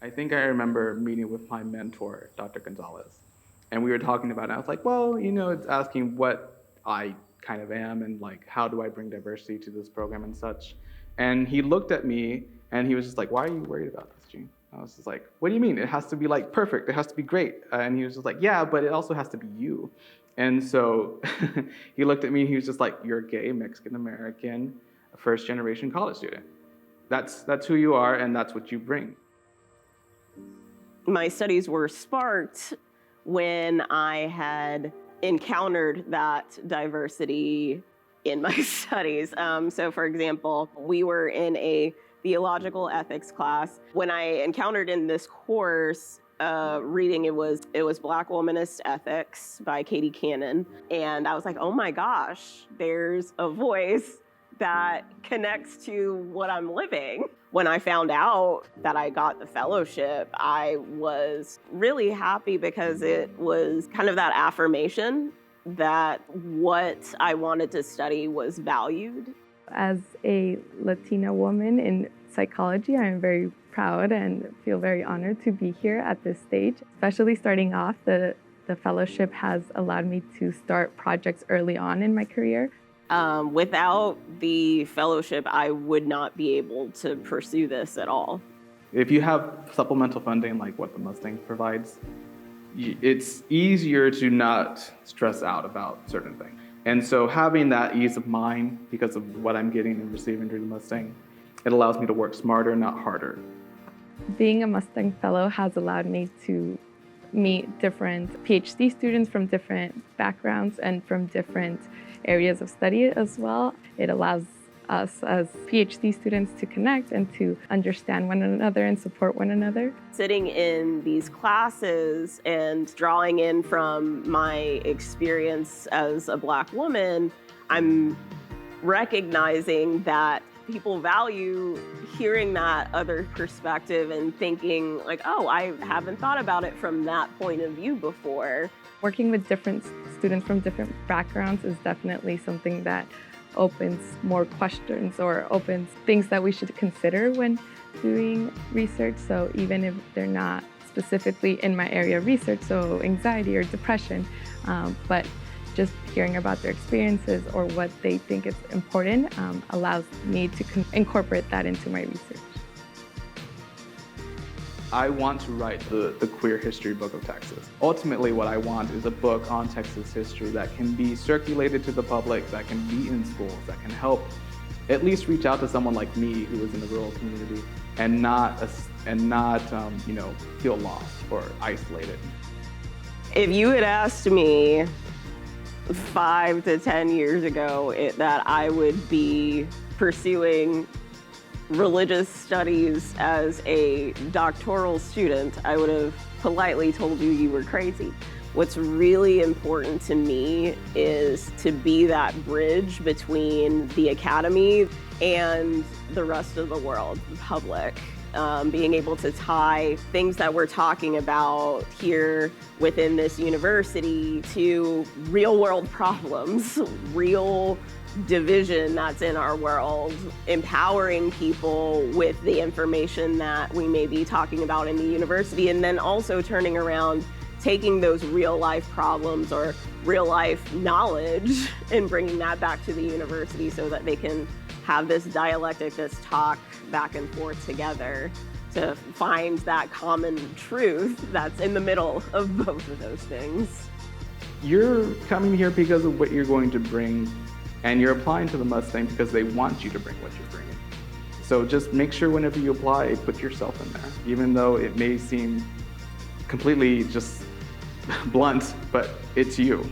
I think I remember meeting with my mentor, Dr. Gonzalez, and we were talking about it. I was like, well, it's asking what I kind of am and like how do I bring diversity to this program and such. And he looked at me and he was just like, why are you worried about this, Gene? I was just like, what do you mean? It has to be like perfect. It has to be great. And he was just like, yeah, but it also has to be you. And so he looked at me and he was just like, you're a gay Mexican American, first generation college student. That's who you are and that's what you bring. My studies were sparked when I had encountered that diversity in my studies. So for example, we were in a theological ethics class. When I encountered in this course reading, it was Black Womanist Ethics by Katie Cannon. And I was like, oh my gosh, there's a voice that connects to what I'm living. When I found out that I got the fellowship, I was really happy because it was kind of that affirmation that what I wanted to study was valued. As a Latina woman in psychology, I am very proud and feel very honored to be here at this stage. Especially starting off, the fellowship has allowed me to start projects early on in my career. Without the fellowship, I would not be able to pursue this at all. If you have supplemental funding like what the Mustang provides, it's easier to not stress out about certain things. And so having that ease of mind because of what I'm getting and receiving through the Mustang, it allows me to work smarter, not harder. Being a Mustang Fellow has allowed me to meet different PhD students from different backgrounds and from different areas of study as well. It allows us as PhD students to connect and to understand one another and support one another. Sitting in these classes and drawing in from my experience as a Black woman, I'm recognizing that people value hearing that other perspective and thinking like, oh, I haven't thought about it from that point of view before. Working with different students from different backgrounds is definitely something that opens more questions or opens things that we should consider when doing research. So even if they're not specifically in my area of research, so anxiety or depression, but just hearing about their experiences or what they think is important allows me to incorporate that into my research. I want to write the queer history book of Texas. Ultimately, what I want is a book on Texas history that can be circulated to the public, that can be in schools, that can help at least reach out to someone like me who is in the rural community and not feel lost or isolated. If you had asked me 5 to 10 years ago that I would be pursuing religious studies as a doctoral student, I would have politely told you were crazy. What's really important to me is to be that bridge between the academy and the rest of the world, the public. Being able to tie things that we're talking about here within this university to real world problems, real division that's in our world, empowering people with the information that we may be talking about in the university, and then also turning around, taking those real life problems or real life knowledge and bringing that back to the university so that they can have this dialectic, this talk back and forth together to find that common truth that's in the middle of both of those things. You're coming here because of what you're going to bring, and you're applying to the Mustang because they want you to bring what you're bringing. So just make sure whenever you apply, put yourself in there, even though it may seem completely just blunt, but it's you.